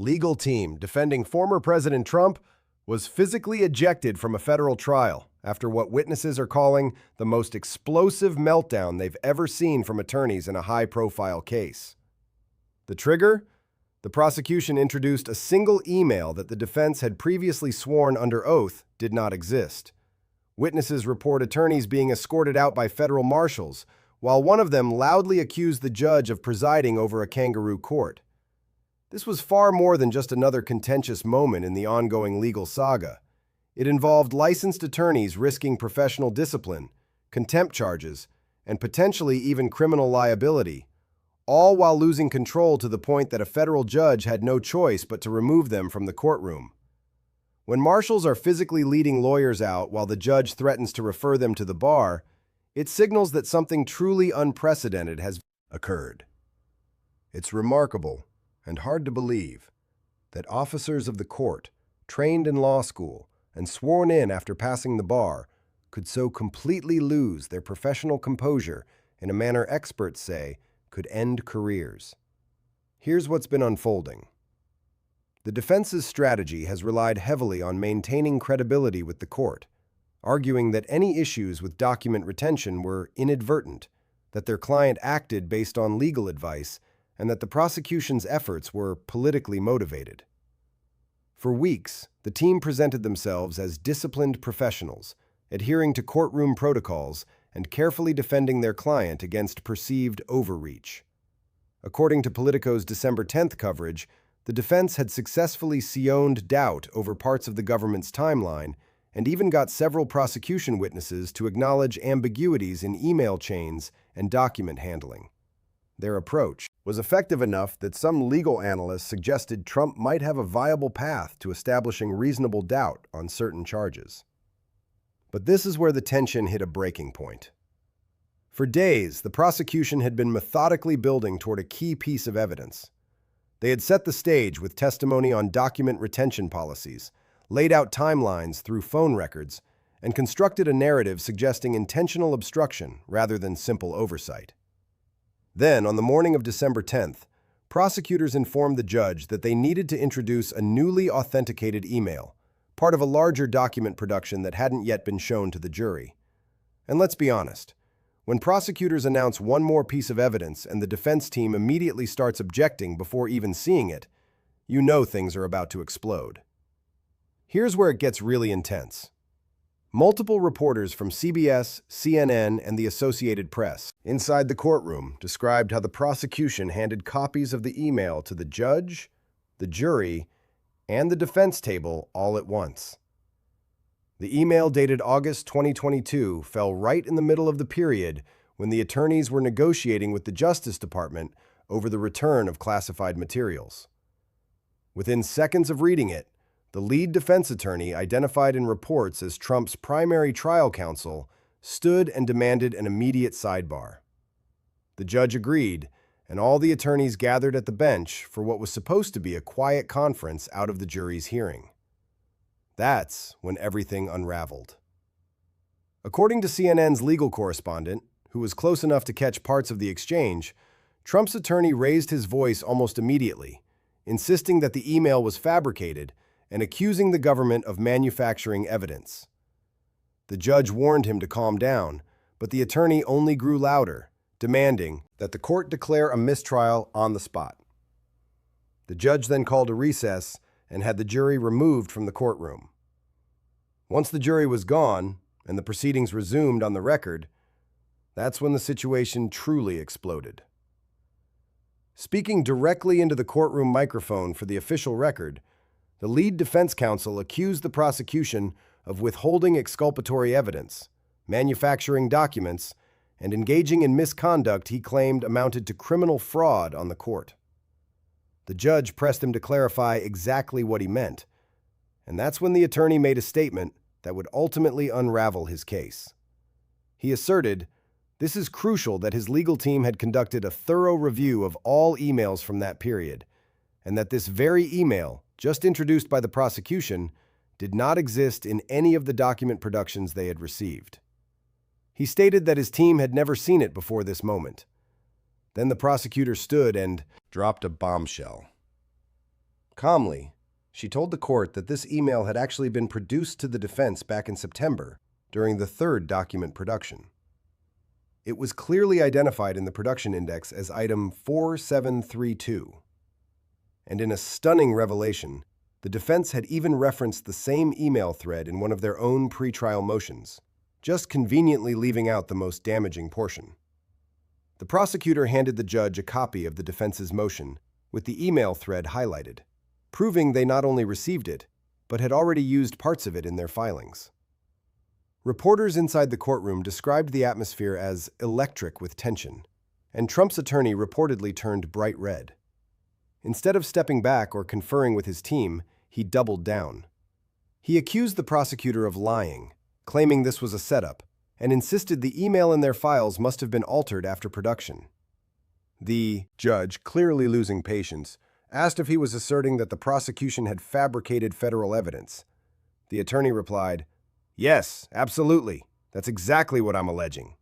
legal team defending former President Trump was physically ejected from a federal trial after what witnesses are calling the most explosive meltdown they've ever seen from attorneys in a high-profile case. The trigger? The prosecution introduced a single email that the defense had previously sworn under oath did not exist. Witnesses report attorneys being escorted out by federal marshals, while one of them loudly accused the judge of presiding over a kangaroo court. This was far more than just another contentious moment in the ongoing legal saga. It involved licensed attorneys risking professional discipline, contempt charges, and potentially even criminal liability, all while losing control to the point that a federal judge had no choice but to remove them from the courtroom. When marshals are physically leading lawyers out while the judge threatens to refer them to the bar, it signals that something truly unprecedented has occurred. It's remarkable and hard to believe that officers of the court, trained in law school and sworn in after passing the bar, could so completely lose their professional composure in a manner experts say could end careers. Here's what's been unfolding. The defense's strategy has relied heavily on maintaining credibility with the court, arguing that any issues with document retention were inadvertent, that their client acted based on legal advice, and that the prosecution's efforts were politically motivated. For weeks, the team presented themselves as disciplined professionals, adhering to courtroom protocols and carefully defending their client against perceived overreach. According to Politico's December 10th coverage, the defense had successfully seoned doubt over parts of the government's timeline and even got several prosecution witnesses to acknowledge ambiguities in email chains and document handling. Their approach was effective enough that some legal analysts suggested Trump might have a viable path to establishing reasonable doubt on certain charges. But this is where the tension hit a breaking point. For days, the prosecution had been methodically building toward a key piece of evidence. They had set the stage with testimony on document retention policies, laid out timelines through phone records, and constructed a narrative suggesting intentional obstruction rather than simple oversight. Then, on the morning of December 10th, prosecutors informed the judge that they needed to introduce a newly authenticated email, part of a larger document production that hadn't yet been shown to the jury. And let's be honest, when prosecutors announce one more piece of evidence and the defense team immediately starts objecting before even seeing it, you know things are about to explode. Here's where it gets really intense. Multiple reporters from CBS, CNN, and the Associated Press inside the courtroom described how the prosecution handed copies of the email to the judge, the jury, and the defense table all at once. The email dated August 2022 fell right in the middle of the period when the attorneys were negotiating with the Justice Department over the return of classified materials. Within seconds of reading it, the lead defense attorney, identified in reports as Trump's primary trial counsel, stood and demanded an immediate sidebar. The judge agreed, and all the attorneys gathered at the bench for what was supposed to be a quiet conference out of the jury's hearing. That's when everything unraveled. According to CNN's legal correspondent, who was close enough to catch parts of the exchange, Trump's attorney raised his voice almost immediately, insisting that the email was fabricated and accusing the government of manufacturing evidence. The judge warned him to calm down, but the attorney only grew louder, demanding that the court declare a mistrial on the spot. The judge then called a recess and had the jury removed from the courtroom. Once the jury was gone and the proceedings resumed on the record, that's when the situation truly exploded. Speaking directly into the courtroom microphone for the official record, the lead defense counsel accused the prosecution of withholding exculpatory evidence, manufacturing documents, and engaging in misconduct he claimed amounted to criminal fraud on the court. The judge pressed him to clarify exactly what he meant, and that's when the attorney made a statement that would ultimately unravel his case. He asserted, this is crucial that his legal team had conducted a thorough review of all emails from that period, and that this very email, just introduced by the prosecution, did not exist in any of the document productions they had received. He stated that his team had never seen it before this moment. Then the prosecutor stood and dropped a bombshell. Calmly, she told the court that this email had actually been produced to the defense back in September during the third document production. It was clearly identified in the production index as item 4732. And in a stunning revelation, the defense had even referenced the same email thread in one of their own pretrial motions, just conveniently leaving out the most damaging portion. The prosecutor handed the judge a copy of the defense's motion with the email thread highlighted, proving they not only received it, but had already used parts of it in their filings. Reporters inside the courtroom described the atmosphere as electric with tension, and Trump's attorney reportedly turned bright red. Instead of stepping back or conferring with his team, he doubled down. He accused the prosecutor of lying, claiming this was a setup, and insisted the email in their files must have been altered after production. The judge, clearly losing patience, asked if he was asserting that the prosecution had fabricated federal evidence. The attorney replied, "Yes, absolutely. That's exactly what I'm alleging."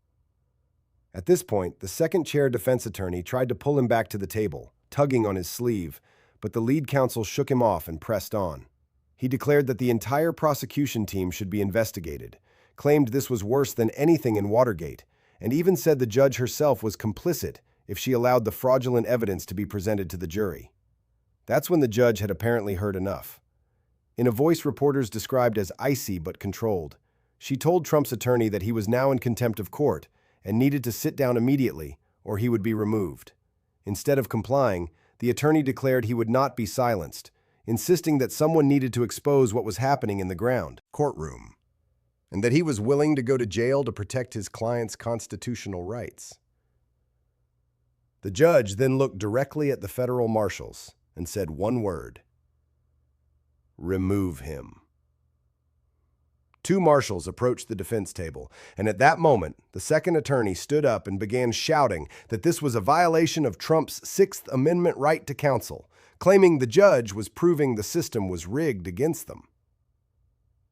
At this point, the second-chair defense attorney tried to pull him back to the table, tugging on his sleeve, but the lead counsel shook him off and pressed on. He declared that the entire prosecution team should be investigated, claimed this was worse than anything in Watergate, and even said the judge herself was complicit if she allowed the fraudulent evidence to be presented to the jury. That's when the judge had apparently heard enough. In a voice reporters described as icy but controlled, she told Trump's attorney that he was now in contempt of court and needed to sit down immediately or he would be removed. Instead of complying, the attorney declared he would not be silenced, insisting that someone needed to expose what was happening in the courtroom, and that he was willing to go to jail to protect his client's constitutional rights. The judge then looked directly at the federal marshals and said one word: "Remove him." Two marshals approached the defense table, and at that moment, the second attorney stood up and began shouting that this was a violation of Trump's Sixth Amendment right to counsel, claiming the judge was proving the system was rigged against them.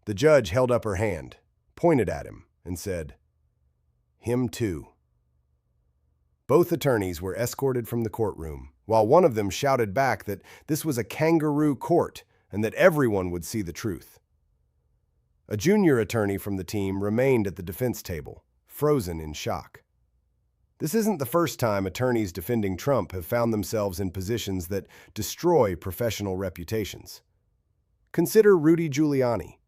The judge held up her hand, pointed at him, and said, "Him too." Both attorneys were escorted from the courtroom, while one of them shouted back that this was a kangaroo court and that everyone would see the truth. A junior attorney from the team remained at the defense table, frozen in shock. This isn't the first time attorneys defending Trump have found themselves in positions that destroy professional reputations. Consider Rudy Giuliani.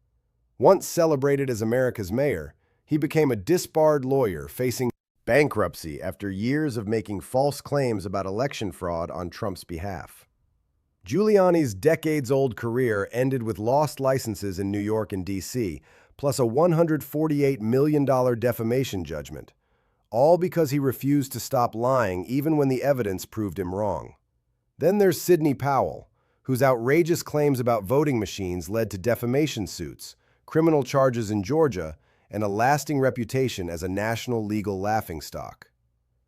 Once celebrated as America's mayor, he became a disbarred lawyer facing bankruptcy after years of making false claims about election fraud on Trump's behalf. Giuliani's decades-old career ended with lost licenses in New York and D.C., plus a $148 million defamation judgment, all because he refused to stop lying even when the evidence proved him wrong. Then there's Sidney Powell, whose outrageous claims about voting machines led to defamation suits, criminal charges in Georgia, and a lasting reputation as a national legal laughingstock.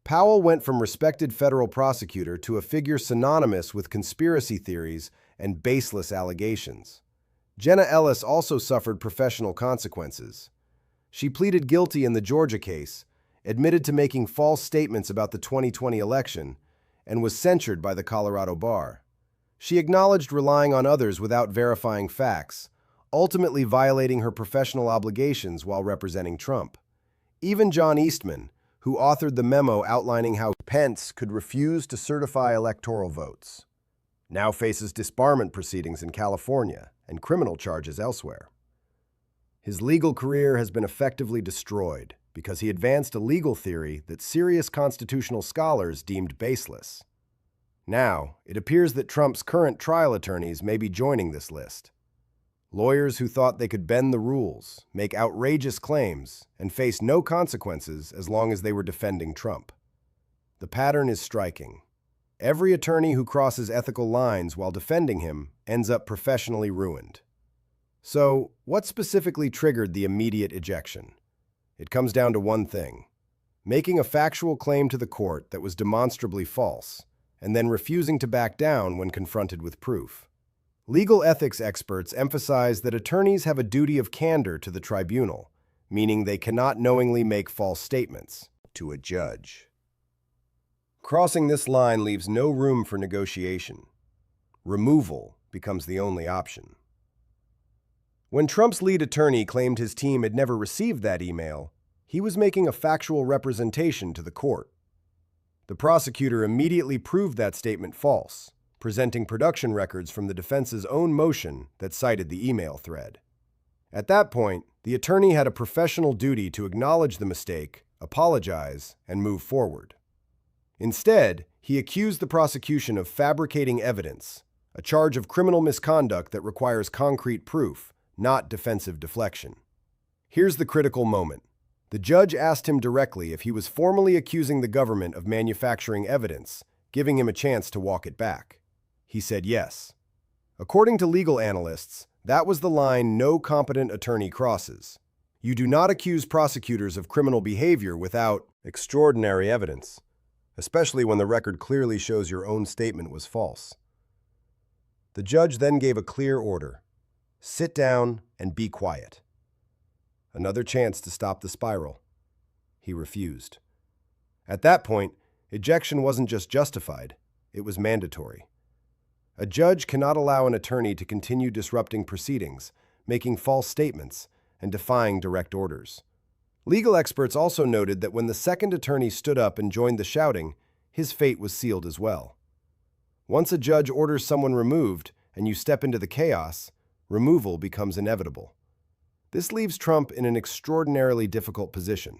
Powell went from respected federal prosecutor to a figure synonymous with conspiracy theories and baseless allegations. Jenna Ellis also suffered professional consequences. She pleaded guilty in the Georgia case, admitted to making false statements about the 2020 election, and was censured by the Colorado bar. She acknowledged relying on others without verifying facts, ultimately violating her professional obligations while representing Trump. Even John Eastman, who authored the memo outlining how Pence could refuse to certify electoral votes, now faces disbarment proceedings in California and criminal charges elsewhere. His legal career has been effectively destroyed because he advanced a legal theory that serious constitutional scholars deemed baseless. Now, it appears that Trump's current trial attorneys may be joining this list. Lawyers who thought they could bend the rules, make outrageous claims, and face no consequences as long as they were defending Trump. The pattern is striking. Every attorney who crosses ethical lines while defending him ends up professionally ruined. So, what specifically triggered the immediate ejection? It comes down to one thing: making a factual claim to the court that was demonstrably false, and then refusing to back down when confronted with proof. Legal ethics experts emphasize that attorneys have a duty of candor to the tribunal, meaning they cannot knowingly make false statements to a judge. Crossing this line leaves no room for negotiation. Removal, becomes the only option. When Trump's lead attorney claimed his team had never received that email, he was making a factual representation to the court. The prosecutor immediately proved that statement false, presenting production records from the defense's own motion that cited the email thread. At that point, the attorney had a professional duty to acknowledge the mistake, apologize, and move forward. Instead, he accused the prosecution of fabricating evidence, a charge of criminal misconduct that requires concrete proof, not defensive deflection. Here's the critical moment. The judge asked him directly if he was formally accusing the government of manufacturing evidence, giving him a chance to walk it back. He said yes. According to legal analysts, that was the line no competent attorney crosses. You do not accuse prosecutors of criminal behavior without extraordinary evidence, especially when the record clearly shows your own statement was false. The judge then gave a clear order: sit down and be quiet. Another chance to stop the spiral. He refused. At that point, ejection wasn't just justified, it was mandatory. A judge cannot allow an attorney to continue disrupting proceedings, making false statements, and defying direct orders. Legal experts also noted that when the second attorney stood up and joined the shouting, his fate was sealed as well. Once a judge orders someone removed and you step into the chaos, removal becomes inevitable. This leaves Trump in an extraordinarily difficult position.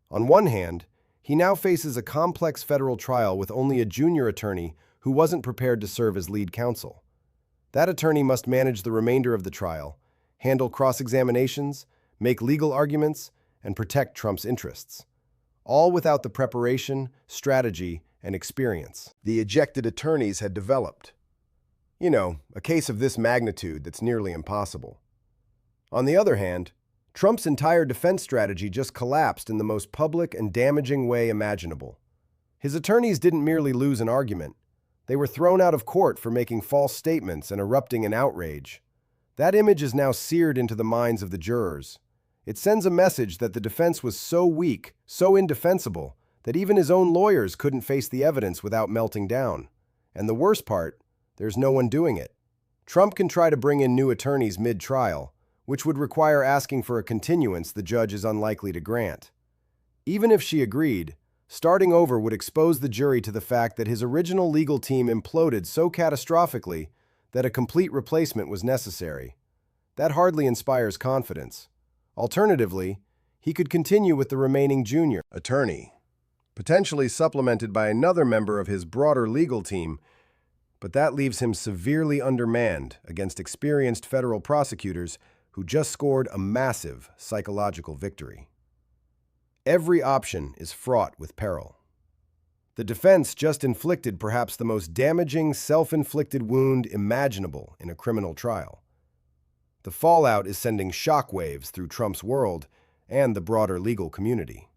On one hand, he now faces a complex federal trial with only a junior attorney who wasn't prepared to serve as lead counsel. That attorney must manage the remainder of the trial, handle cross-examinations, make legal arguments, and protect Trump's interests, all without the preparation, strategy, and experience the ejected attorneys had developed. You know, a case of this magnitude that's nearly impossible. On the other hand, Trump's entire defense strategy just collapsed in the most public and damaging way imaginable. His attorneys didn't merely lose an argument. They were thrown out of court for making false statements and erupting in outrage. That image is now seared into the minds of the jurors. It sends a message that the defense was so weak, so indefensible, that even his own lawyers couldn't face the evidence without melting down. And the worst part, there's no one doing it. Trump can try to bring in new attorneys mid-trial, which would require asking for a continuance the judge is unlikely to grant. Even if she agreed, starting over would expose the jury to the fact that his original legal team imploded so catastrophically that a complete replacement was necessary. That hardly inspires confidence. Alternatively, he could continue with the remaining junior attorney, potentially supplemented by another member of his broader legal team, but that leaves him severely undermanned against experienced federal prosecutors who just scored a massive psychological victory. Every option is fraught with peril. The defense just inflicted perhaps the most damaging self-inflicted wound imaginable in a criminal trial. The fallout is sending shockwaves through Trump's world and the broader legal community.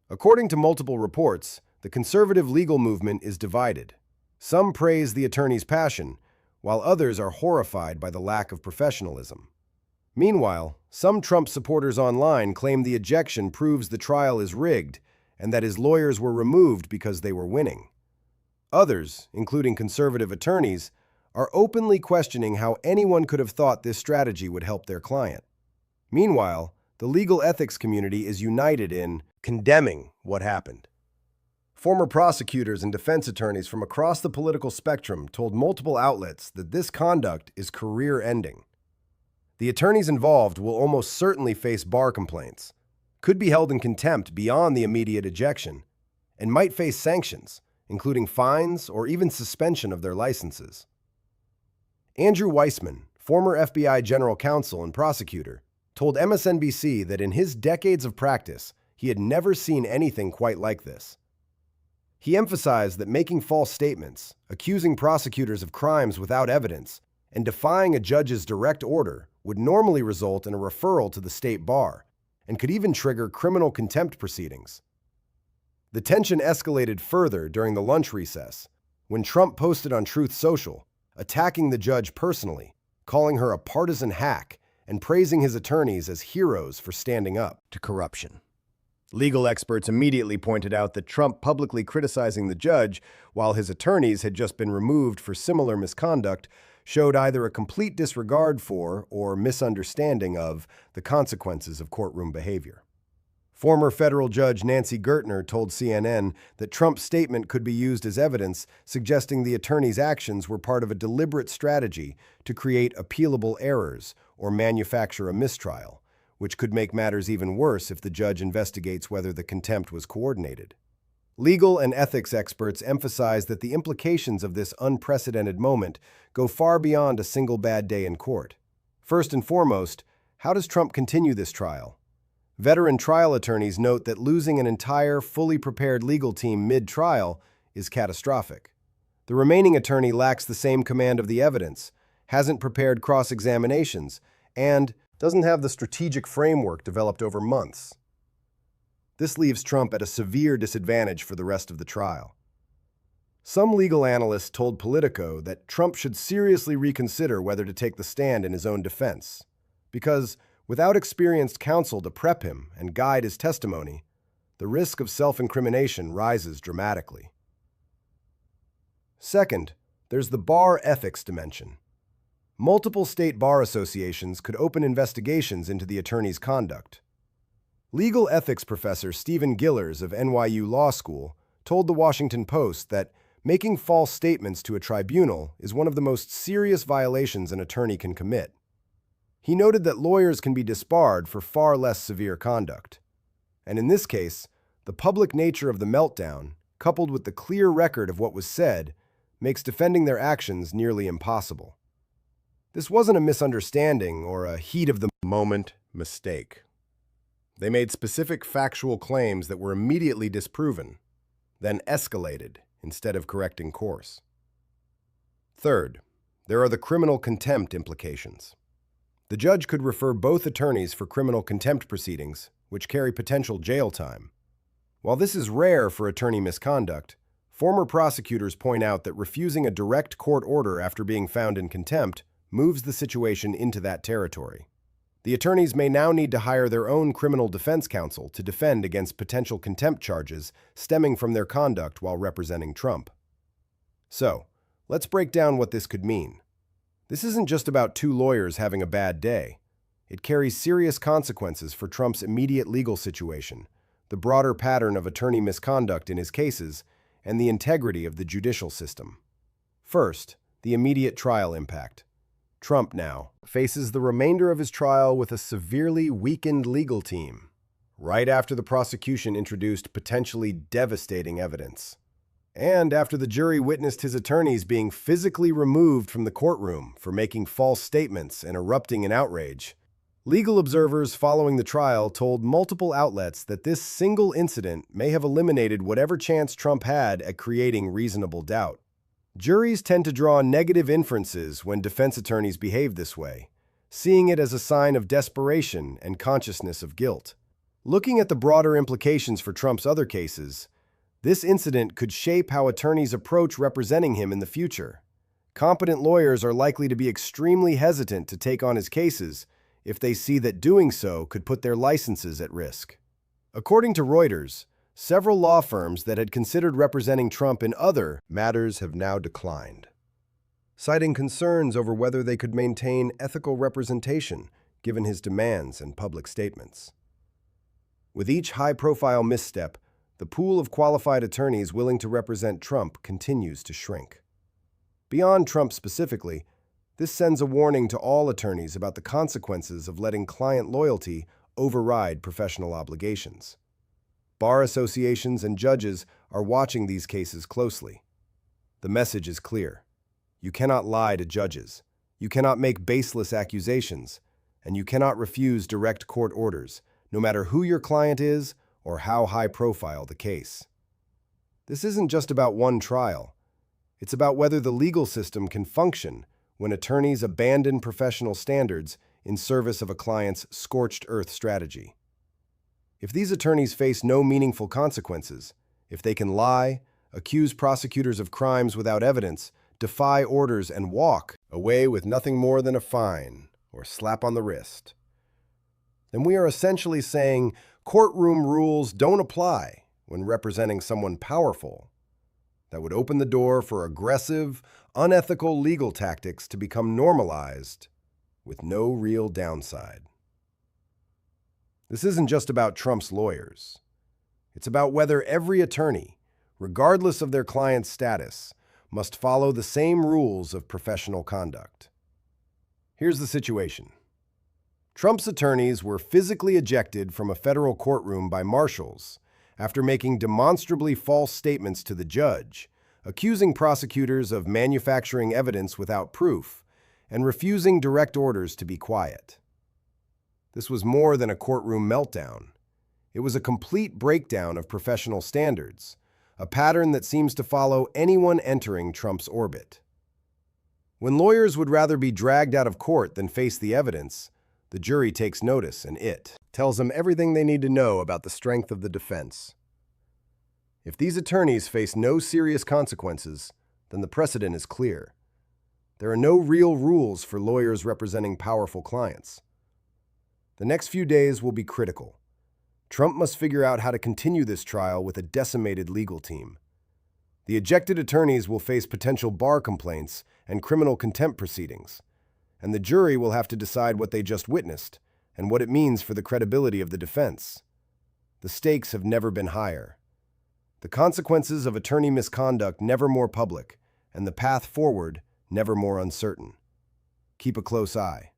According to multiple reports, the conservative legal movement is divided. Some praise the attorney's passion, while others are horrified by the lack of professionalism. Meanwhile, some Trump supporters online claim the ejection proves the trial is rigged and that his lawyers were removed because they were winning. Others, including conservative attorneys, are openly questioning how anyone could have thought this strategy would help their client. Meanwhile, the legal ethics community is united in condemning what happened. Former prosecutors and defense attorneys from across the political spectrum told multiple outlets that this conduct is career-ending. The attorneys involved will almost certainly face bar complaints, could be held in contempt beyond the immediate ejection, and might face sanctions, including fines or even suspension of their licenses. Andrew Weissman, former FBI general counsel and prosecutor, told MSNBC that in his decades of practice, he had never seen anything quite like this. He emphasized that making false statements, accusing prosecutors of crimes without evidence, and defying a judge's direct order would normally result in a referral to the state bar and could even trigger criminal contempt proceedings. The tension escalated further during the lunch recess when Trump posted on Truth Social, attacking the judge personally, calling her a partisan hack and praising his attorneys as heroes for standing up to corruption. Legal experts immediately pointed out that Trump publicly criticizing the judge while his attorneys had just been removed for similar misconduct showed either a complete disregard for or misunderstanding of the consequences of courtroom behavior. Former federal judge Nancy Gertner told CNN that Trump's statement could be used as evidence suggesting the attorney's actions were part of a deliberate strategy to create appealable errors or manufacture a mistrial, which could make matters even worse if the judge investigates whether the contempt was coordinated. Legal and ethics experts emphasize that the implications of this unprecedented moment go far beyond a single bad day in court. First and foremost, how does Trump continue this trial? Veteran trial attorneys note that losing an entire, fully prepared legal team mid-trial is catastrophic. The remaining attorney lacks the same command of the evidence, hasn't prepared cross-examinations, and doesn't have the strategic framework developed over months. This leaves Trump at a severe disadvantage for the rest of the trial. Some legal analysts told Politico that Trump should seriously reconsider whether to take the stand in his own defense, because without experienced counsel to prep him and guide his testimony, the risk of self-incrimination rises dramatically. Second, there's the bar ethics dimension. Multiple state bar associations could open investigations into the attorney's conduct. Legal ethics professor Stephen Gillers of NYU Law School told The Washington Post that making false statements to a tribunal is one of the most serious violations an attorney can commit. He noted that lawyers can be disbarred for far less severe conduct. And in this case, the public nature of the meltdown, coupled with the clear record of what was said, makes defending their actions nearly impossible. This wasn't a misunderstanding or a heat-of-the-moment mistake. They made specific factual claims that were immediately disproven, then escalated instead of correcting course. Third, there are the criminal contempt implications. The judge could refer both attorneys for criminal contempt proceedings, which carry potential jail time. While this is rare for attorney misconduct, former prosecutors point out that refusing a direct court order after being found in contempt moves the situation into that territory. The attorneys may now need to hire their own criminal defense counsel to defend against potential contempt charges stemming from their conduct while representing Trump. So, let's break down what this could mean. This isn't just about two lawyers having a bad day. It carries serious consequences for Trump's immediate legal situation, the broader pattern of attorney misconduct in his cases, and the integrity of the judicial system. First, the immediate trial impact. Trump now faces the remainder of his trial with a severely weakened legal team, right after the prosecution introduced potentially devastating evidence, and after the jury witnessed his attorneys being physically removed from the courtroom for making false statements and erupting in outrage. Legal observers following the trial told multiple outlets that this single incident may have eliminated whatever chance Trump had at creating reasonable doubt. Juries tend to draw negative inferences when defense attorneys behave this way, seeing it as a sign of desperation and consciousness of guilt. Looking at the broader implications for Trump's other cases, this incident could shape how attorneys approach representing him in the future. Competent lawyers are likely to be extremely hesitant to take on his cases if they see that doing so could put their licenses at risk. According to Reuters, several law firms that had considered representing Trump in other matters have now declined, citing concerns over whether they could maintain ethical representation given his demands and public statements. With each high-profile misstep, the pool of qualified attorneys willing to represent Trump continues to shrink. Beyond Trump specifically, this sends a warning to all attorneys about the consequences of letting client loyalty override professional obligations. Bar associations and judges are watching these cases closely. The message is clear. You cannot lie to judges. You cannot make baseless accusations. And you cannot refuse direct court orders, no matter who your client is or how high-profile the case. This isn't just about one trial. It's about whether the legal system can function when attorneys abandon professional standards in service of a client's scorched earth strategy. If these attorneys face no meaningful consequences, if they can lie, accuse prosecutors of crimes without evidence, defy orders, and walk away with nothing more than a fine or slap on the wrist, then we are essentially saying courtroom rules don't apply when representing someone powerful. That would open the door for aggressive, unethical legal tactics to become normalized with no real downside. This isn't just about Trump's lawyers. It's about whether every attorney, regardless of their client's status, must follow the same rules of professional conduct. Here's the situation. Trump's attorneys were physically ejected from a federal courtroom by marshals after making demonstrably false statements to the judge, accusing prosecutors of manufacturing evidence without proof and refusing direct orders to be quiet. This was more than a courtroom meltdown. It was a complete breakdown of professional standards, a pattern that seems to follow anyone entering Trump's orbit. When lawyers would rather be dragged out of court than face the evidence, the jury takes notice and it tells them everything they need to know about the strength of the defense. If these attorneys face no serious consequences, then the precedent is clear. There are no real rules for lawyers representing powerful clients. The next few days will be critical. Trump must figure out how to continue this trial with a decimated legal team. The ejected attorneys will face potential bar complaints and criminal contempt proceedings, and the jury will have to decide what they just witnessed and what it means for the credibility of the defense. The stakes have never been higher. The consequences of attorney misconduct never more public, and the path forward never more uncertain. Keep a close eye.